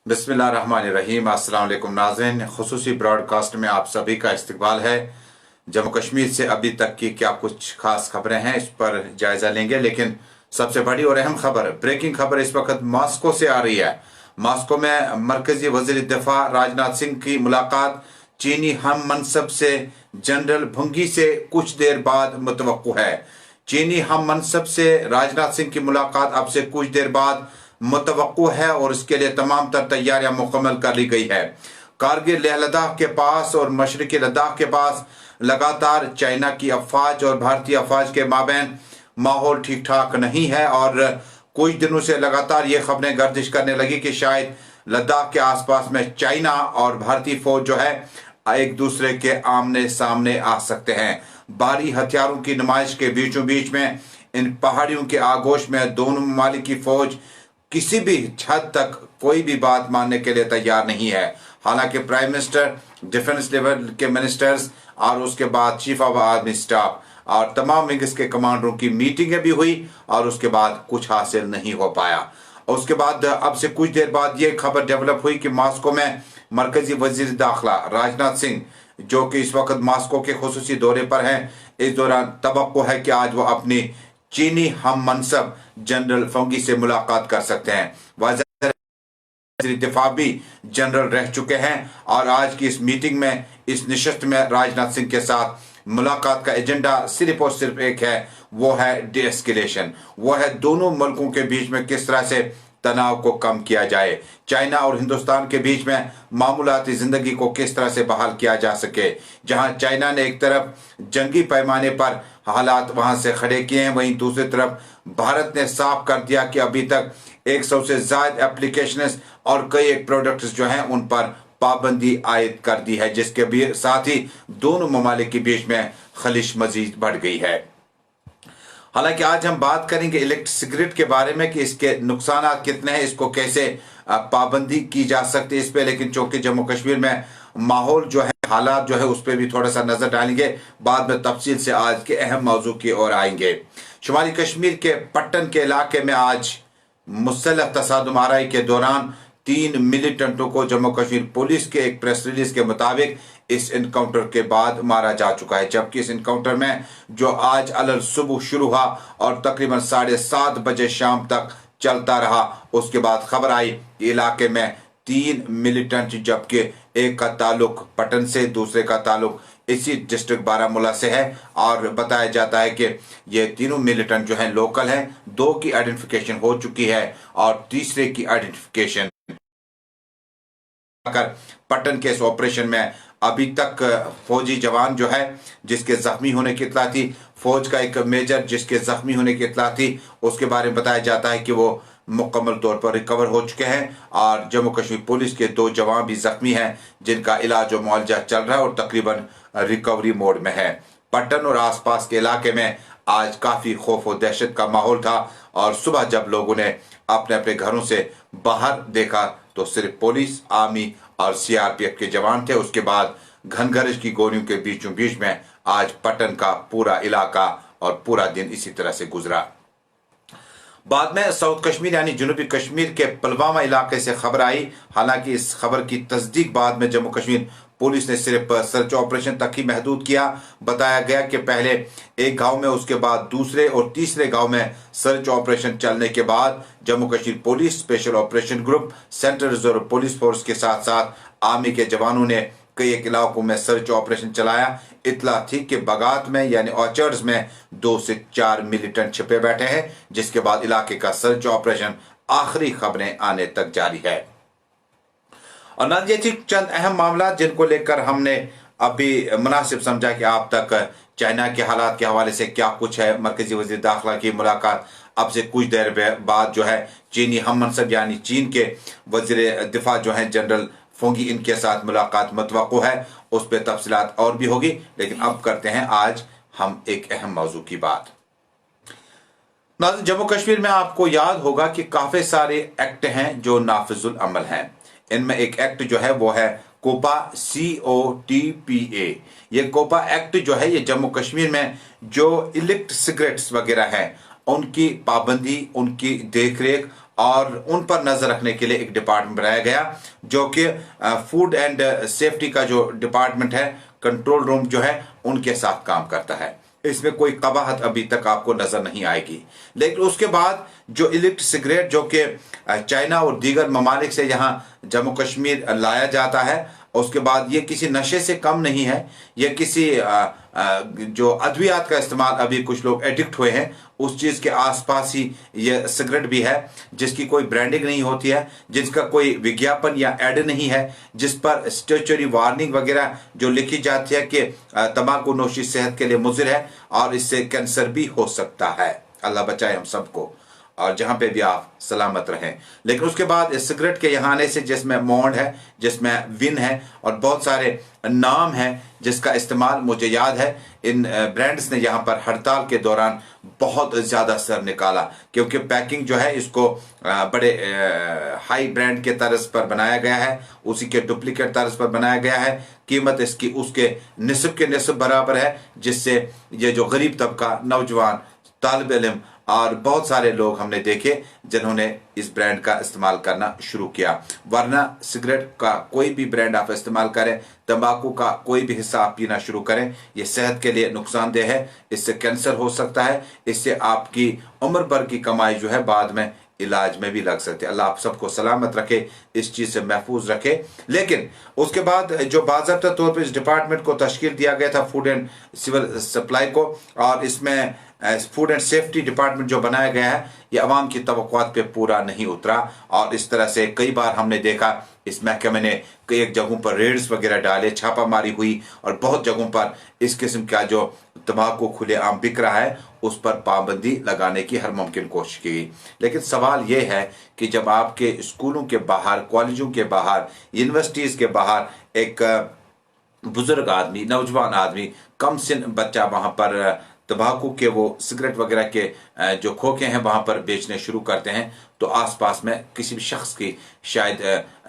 बिस्मिल्लाहिर्रहमानिर्रहीम। अस्सलाम वालेकुम नाज़रीन, खुसूसी ब्रॉडकास्ट में आप सभी का इस्तकबाल है। जम्मू कश्मीर से अभी तक की क्या कुछ खास खबरें हैं, इस पर जायजा लेंगे। लेकिन सबसे बड़ी और अहम खबर, ब्रेकिंग खबर इस वक्त मॉस्को से आ रही है। मॉस्को में मरकजी वज़ीर दिफा राजनाथ सिंह की मुलाकात चीनी हम मनसब से जनरल भुंगी से कुछ देर बाद मुतवक्को है। चीनी हम मनसब से राजनाथ सिंह की मुलाकात अब से कुछ देर बाद मुतवक्को है और इसके लिए तमाम तर तैयारियां मुकम्मल कर ली गई है। कारगिल लेह लद्दाख के पास और मशरकी लद्दाख के पास लगातार चाइना की अफवाज और भारतीय अफवाज के माबैन माहौल ठीक ठाक नहीं है और कुछ दिनों से लगातार ये खबरें गर्दिश करने लगी कि शायद लद्दाख के आसपास में चाइना और भारतीय फौज जो है एक दूसरे के आमने सामने आ सकते हैं। भारी हथियारों की नुमाइश के बीचों बीच में इन पहाड़ियों के आगोश में दोनों ममालिक की फौज किसी भी हद तक कोई भी बात मानने के लिए तैयार नहीं है। हालांकि प्राइम मिनिस्टर, डिफेंस लेवल के मिनिस्टर्स और उसके बाद चीफ ऑफ आर्मी स्टाफ और तमाम विंग्स के कमांडरों की मीटिंगें भी हुई और उसके बाद कुछ हासिल नहीं हो पाया। उसके बाद अब से कुछ देर बाद ये खबर डेवलप हुई कि मॉस्को में मरकजी वजीर दाखिला राजनाथ सिंह, जो कि इस वक्त मॉस्को के खुसूसी दौरे पर हैं, इस दौरान तवक्को है कि आज वो अपनी चीनी हम मनसब जनरल फंगी से मुलाकात कर सकते हैं। वज़ीर दिफा भी जनरल रह चुके हैं और आज की इस मीटिंग में, इस निशस्त में राजनाथ सिंह के साथ मुलाकात का एजेंडा सिर्फ और सिर्फ एक है, वो है डी एस्केलेशन। वो है दोनों मुल्कों के बीच में किस तरह से तनाव को कम किया जाए, चाइना और हिंदुस्तान के बीच में मामूलाती जिंदगी को किस तरह से बहाल किया जा सके। जहां चाइना ने एक तरफ जंगी पैमाने पर हालात वहां से खड़े किए हैं, वहीं दूसरी तरफ भारत ने साफ कर दिया कि अभी तक 100 से ज्यादा एप्लीकेशन और कई एक प्रोडक्ट्स जो हैं उन पर पाबंदी आयद कर दी है, जिसके भी साथ ही दोनों ममालिक के बीच में खलिश मजीद बढ़ गई है। हालांकि आज हम बात करेंगे इलेक्ट्रिक सिगरेट के बारे में कि इसके नुकसान कितने हैं, इसको कैसे पाबंदी की जा सकती है इस पे। लेकिन चूंकि जम्मू कश्मीर में माहौल जो है, हालात जो है, उस पर भी थोड़ा सा नजर डालेंगे। बाद में तफसील से आज के अहम मौजू की ओर आएंगे। शुमाली कश्मीर के पट्टन के इलाके में आज मुसल्लह तसादुम आराई के दौरान 3 मिलिटेंटों को जम्मू कश्मीर पुलिस के एक प्रेस रिलीज के मुताबिक इस इनकाउंटर के बाद मारा जा चुका है। जबकि इस इनकाउंटर में जो आज अलग सुबह शुरू हुआ और तकरीबन 7:30 बजे शाम तक चलता रहा, उसके बाद खबर आई कि इलाके में 3 मिलिटेंट, जबकि एक का ताल्लुक पटन से, दूसरे का ताल्लुक इसी डिस्ट्रिक्ट बारामूला से है। और बताया जाता है कि ये तीनों मिलिटेंट जो हैं लोकल हैं। 2 की आइडेंटिफिकेशन हो चुकी है और तीसरे की आइडेंटिफिकेशन कर पटन के इस ऑपरेशन में अभी तक फौजी जवान जो है जिसके जख्मी होने की इत्तला थी, फौज का एक मेजर जिसके जख्मी होने की इत्तला थी, उसके बारे में बताया जाता है कि वो मुकम्मल तौर पर रिकवर हो चुके हैं। और जम्मू कश्मीर पुलिस के 2 जवान भी जख्मी हैं जिनका इलाज और मुआवजा चल रहा है और तकरीबन रिकवरी मोड में है। पटन और आसपास के इलाके में आज काफी खौफ और दहशत का माहौल था और सुबह जब लोगों ने अपने अपने घरों से बाहर देखा तो सिर्फ पुलिस, आर्मी और सीआरपीएफ के जवान थे। उसके बाद घनघरज की गोलियों के बीचों बीच में आज पटन का पूरा इलाका और पूरा दिन इसी तरह से गुजरा। बाद में साउथ कश्मीर यानी जनूबी कश्मीर के पुलवामा इलाके से खबर आई। हालांकि इस खबर की तस्दीक बाद में जम्मू कश्मीर पुलिस ने सिर्फ सर्च ऑपरेशन तक ही महदूद किया। बताया गया कि पहले एक गांव में, उसके बाद दूसरे और तीसरे गांव में सर्च ऑपरेशन चलने के बाद Jammu Kashmir police special operation group, central reserve police force के साथ साथ आर्मी के जवानों ने कई एक इलाकों में सर्च ऑपरेशन चलाया। इतला थी कि बगात में यानी ऑर्चर्ड्स में 2 से 4 मिलिटेंट छिपे बैठे हैं, जिसके बाद इलाके का सर्च ऑपरेशन आखिरी खबरें आने तक जारी है। और नाज़रीन, ये थी चंद अहम मामला जिनको लेकर हमने अभी मुनासिब समझा कि आप तक चाइना के हालात के हवाले से क्या कुछ है। मरकजी वजीर दाखिला की मुलाकात अब से कुछ देर बाद जो है चीनी हम मनसब यानी चीन के वजीर दिफा जो है जनरल फोंगी, इनके साथ मुलाकात मुतवक्को है। उस पर तफसीलात और भी होगी, लेकिन अब करते हैं आज हम एक अहम मौजू की बात। नाज़रीन, जम्मू कश्मीर में आपको याद होगा कि काफी सारे एक्ट हैं जो नाफिजुल अमल हैं। इनमें एक एक्ट जो है वो है कोपा COTPA। ये कोपा एक्ट जो है ये जम्मू कश्मीर में जो इलेक्ट्रिक सिगरेट्स वगैरह हैं उनकी पाबंदी, उनकी देखरेख और उन पर नजर रखने के लिए एक डिपार्टमेंट बनाया गया, जो कि फूड एंड सेफ्टी का जो डिपार्टमेंट है, कंट्रोल रूम जो है, उनके साथ काम करता है। इसमें कोई कबाहत अभी तक आपको नजर नहीं आएगी। लेकिन उसके बाद जो इलेक्ट्रिक सिगरेट जो कि चाइना और दीगर ममालिक से यहाँ जम्मू कश्मीर लाया जाता है, उसके बाद ये किसी नशे से कम नहीं है, ये किसी जो अद्वियात का इस्तेमाल अभी कुछ लोग एडिक्ट हुए हैं उस चीज़ के आसपास ही ये सिगरेट भी है, जिसकी कोई ब्रांडिंग नहीं होती है, जिसका कोई विज्ञापन या एड नहीं है, जिस पर स्टेचुरी वार्निंग वगैरह जो लिखी जाती है कि तंबाकू नोशी सेहत के लिए मुज़िर है और इससे कैंसर भी हो सकता है। अल्लाह बचाए हम सबको, और जहां पे भी आप सलामत रहें। लेकिन उसके बाद इस सिगरेट के यहाँ आने से, जिसमें मॉन्ड है, जिसमें विन है और बहुत सारे नाम हैं जिसका इस्तेमाल मुझे याद है इन ब्रांड्स ने यहाँ पर हड़ताल के दौरान बहुत ज़्यादा सर निकाला, क्योंकि पैकिंग जो है इसको बड़े हाई ब्रांड के तर्ज पर बनाया गया है, उसी के डुप्लीकेट तर्ज पर बनाया गया है। कीमत इसकी उसके निस्ब के निस्ब बराबर है, जिससे ये जो गरीब तबका, नौजवान, तालिब इल्म और बहुत सारे लोग हमने देखे जिन्होंने इस ब्रांड का इस्तेमाल करना शुरू किया। वरना सिगरेट का कोई भी ब्रांड आप इस्तेमाल करें, तंबाकू का कोई भी हिस्सा आप पीना शुरू करें, ये सेहत के लिए नुकसानदेह है, इससे कैंसर हो सकता है, इससे आपकी उम्र भर की कमाई जो है बाद में इलाज में भी लग सकते हैं। अल्लाह आप सबको सलामत रखे, इस चीज़ से महफूज रखे। लेकिन उसके बाद जो बाज़ाब्ता तौर पर इस डिपार्टमेंट को तश्कील दिया गया था, फूड एंड सिविल सप्लाई को, और इसमें फूड एंड सेफ्टी डिपार्टमेंट जो बनाया गया है, ये अवाम की तवक्कुआत पे पूरा नहीं उतरा। और इस तरह से कई बार हमने देखा इस महकमे ने कई जगहों पर रेड्स वगैरह डाले, छापामारी हुई, और बहुत जगहों पर इस किस्म का जो तंबाकू खुलेआम बिक रहा है उस पर पाबंदी लगाने की हर मुमकिन कोशिश की गई। लेकिन सवाल ये है कि जब आपके स्कूलों के बाहर, कॉलेजों के बाहर, यूनिवर्सिटीज़ के बाहर एक बुजुर्ग आदमी, नौजवान आदमी, कम सिन बच्चा वहाँ पर तंबाकू के वो सिगरेट वगैरह के जो खोखे हैं वहाँ पर बेचने शुरू करते हैं, तो आसपास में किसी भी शख्स की शायद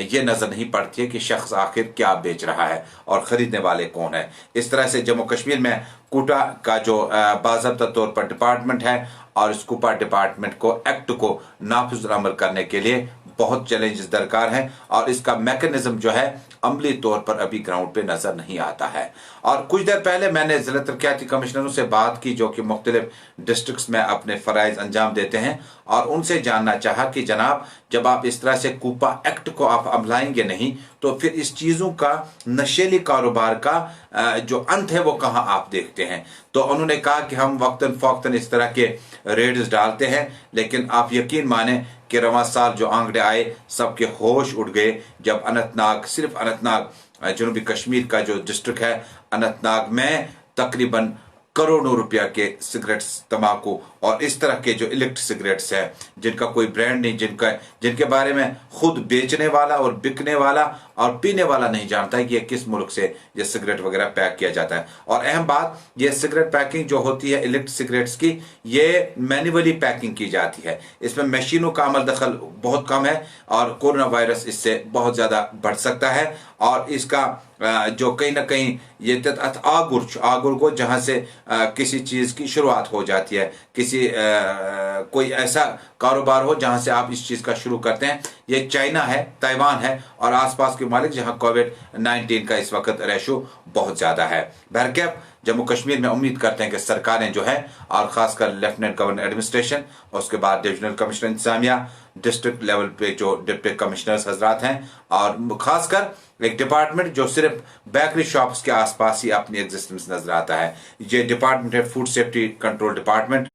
ये नज़र नहीं पड़ती है कि शख्स आखिर क्या बेच रहा है और ख़रीदने वाले कौन है। इस तरह से जम्मू कश्मीर में कोटा का जो बाज़ाब्ता तौर पर डिपार्टमेंट है, और इस कोटा डिपार्टमेंट को एक्ट को नाफिज अमल करने के लिए बहुत चैलेंजेस दरकार हैं, और इसका मैकेनिज्म जो है अमली तौर पर अभी ग्राउंड पे नजर नहीं आता है। और कुछ देर पहले मैंने जिला तरक्याती कमिश्नरों से बात की जो कि मुख्तलिफ डिस्ट्रिक्ट्स में अपने फ़राइज़ अंजाम देते हैं, और उनसे जानना चाहा कि जनाब जब आप इस तरह से कूपा एक्ट को आप अमलाएंगे नहीं, तो फिर इस चीज़ों का, नशेली कारोबार का जो अंत है वो कहाँ आप देखते हैं। तो उन्होंने कहा कि हम वक्तन फ़ौक्तन इस तरह के रेड्स डालते हैं, लेकिन आप यकीन माने कि रवां साल जो आंकड़े आए सबके होश उड़ गए, जब अनंतनाग, सिर्फ अनंतनाग जनूबी कश्मीर का जो डिस्ट्रिक्ट है, अनंतनाग में तकरीबन करोड़ों रुपया के सिगरेट्स, तंबाकू और इस तरह के जो इलेक्ट्रिक सिगरेट्स हैं जिनका कोई ब्रांड नहीं, जिनके बारे में खुद बेचने वाला और बिकने वाला और पीने वाला नहीं जानता है कि ये किस मुल्क से ये सिगरेट वगैरह पैक किया जाता है। और अहम बात, ये सिगरेट पैकिंग जो होती है इलेक्ट्रिक सिगरेट्स की, ये मैन्युअली पैकिंग की जाती है, इसमें मशीनों का अमल दखल बहुत कम है, और कोरोना वायरस इससे बहुत ज़्यादा बढ़ सकता है। और इसका जो कहीं ना कहीं ये आगुर को जहाँ से किसी चीज़ की शुरुआत हो जाती है, किसी कोई ऐसा कारोबार हो जहाँ से आप इस चीज़ का शुरू करते हैं, ये चाइना है, ताइवान है और आसपास के मालिक जहाँ कोविड-19 का इस वक्त रेशो बहुत ज़्यादा है। बहरकैफ जम्मू कश्मीर में उम्मीद करते हैं कि सरकारें जो है, और ख़ासकर लेफ्टिनेंट गवर्नर एडमिनिस्ट्रेशन, और उसके बाद डिविजनल कमिश्नर इंतजामिया, डिस्ट्रिक्ट लेवल पे जो डिप्टी कमिश्नर्स हजरात हैं, और ख़ासकर एक डिपार्टमेंट जो सिर्फ बेकरी शॉप्स के आसपास ही अपनी एग्जिस्टेंस नजर आता है, ये डिपार्टमेंट है food safety control department.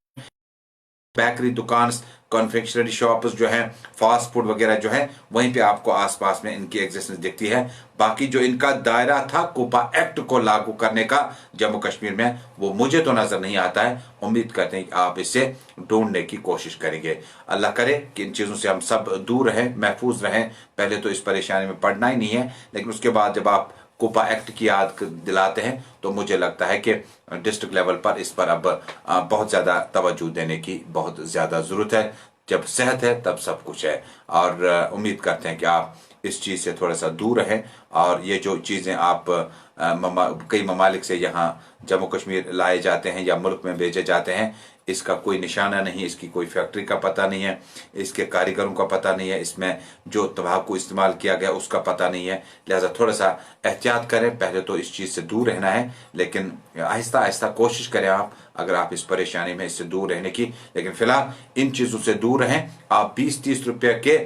Bakery दुकान, कॉन्फेक्शनरी शॉप्स जो हैं, फास्ट फूड वगैरह जो है, वहीं पे आपको आसपास में इनकी एग्जिस्टेंस दिखती है। बाकी जो इनका दायरा था कोपा एक्ट को लागू करने का जम्मू कश्मीर में, वो मुझे तो नजर नहीं आता है। उम्मीद करते हैं कि आप इसे ढूंढने की कोशिश करेंगे। अल्लाह करे कि इन चीज़ों से हम सब दूर रहें, महफूज रहें। पहले तो इस परेशानी में पड़ना ही नहीं है, लेकिन उसके बाद जब आप कोपा एक्ट की याद दिलाते हैं तो मुझे लगता है कि डिस्ट्रिक्ट लेवल पर इस पर अब बहुत ज़्यादा तवज्जो देने की बहुत ज़्यादा ज़रूरत है। जब सेहत है तब सब कुछ है, और उम्मीद करते हैं कि आप इस चीज़ से थोड़ा सा दूर रहें। और ये जो चीज़ें आप कई ममालिक से यहाँ जम्मू कश्मीर लाए जाते हैं या मुल्क में भेजे जाते हैं, इसका कोई निशाना नहीं, इसकी कोई फैक्ट्री का पता नहीं है, इसके कारीगरों का पता नहीं है, इसमें जो तंबाकू इस्तेमाल किया गया उसका पता नहीं है। लिहाजा थोड़ा सा एहतियात करें। पहले तो इस चीज़ से दूर रहना है, लेकिन आहिस्ता आहिस्ता कोशिश करें आप, अगर आप इस परेशानी में इससे दूर रहने की। लेकिन फिलहाल इन चीज़ों से दूर रहें। आप 20-30 रुपये के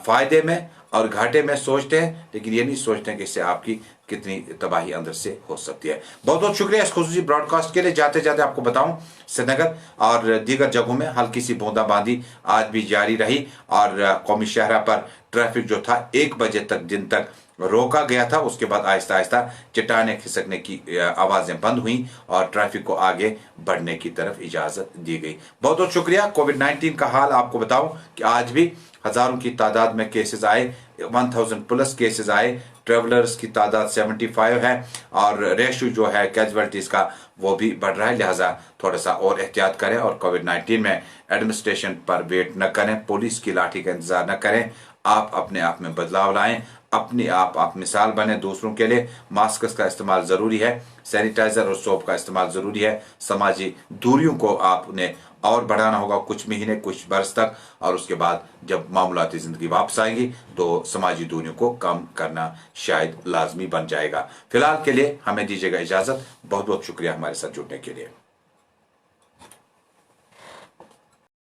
फ़ायदे में और घाटे में सोचते हैं, लेकिन ये नहीं सोचते हैं कि इससे आपकी कितनी तबाही अंदर से हो सकती है। बहुत बहुत शुक्रिया इस खुसूसी ब्रॉडकास्ट के लिए। जाते जाते आपको बताऊं, श्रीनगर और दीगर जगहों में हल्की सी बूंदाबांदी आज भी जारी रही और कौमी शाहरा पर ट्रैफिक जो था 1 बजे तक दिन तक रोका गया था। उसके बाद आहिस्ता आहिस्ता चट्टानें खिसकने की आवाज़ें बंद हुई और ट्रैफिक को आगे बढ़ने की तरफ इजाज़त दी गई। बहुत बहुत शुक्रिया। कोविड-19 का हाल आपको बताऊं कि आज भी हज़ारों की तादाद में केसेस आए, 1000 प्लस केसेस आए। ट्रेवलर्स की तादाद 75 है और रेशियो जो है कैजुअलिटीज़ का वो भी बढ़ रहा है। लिहाजा थोड़ा सा और एहतियात करें और कोविड-19 में एडमिनिस्ट्रेशन पर वेट न करें, पुलिस की लाठी का इंतजार न करें। आप अपने आप में बदलाव लाएं, अपने आप मिसाल बने दूसरों के लिए। मास्क का इस्तेमाल ज़रूरी है, सैनिटाइज़र और सोप का इस्तेमाल ज़रूरी है। समाजी दूरियों को आपने और बढ़ाना होगा कुछ महीने, कुछ बरस तक, और उसके बाद जब मामूलाती ज़िंदगी वापस आएगी तो समाजी दूरियों को कम करना शायद लाजमी बन जाएगा। फिलहाल के लिए हमें दीजिएगा इजाज़त। बहुत बहुत शुक्रिया हमारे साथ जुड़ने के लिए।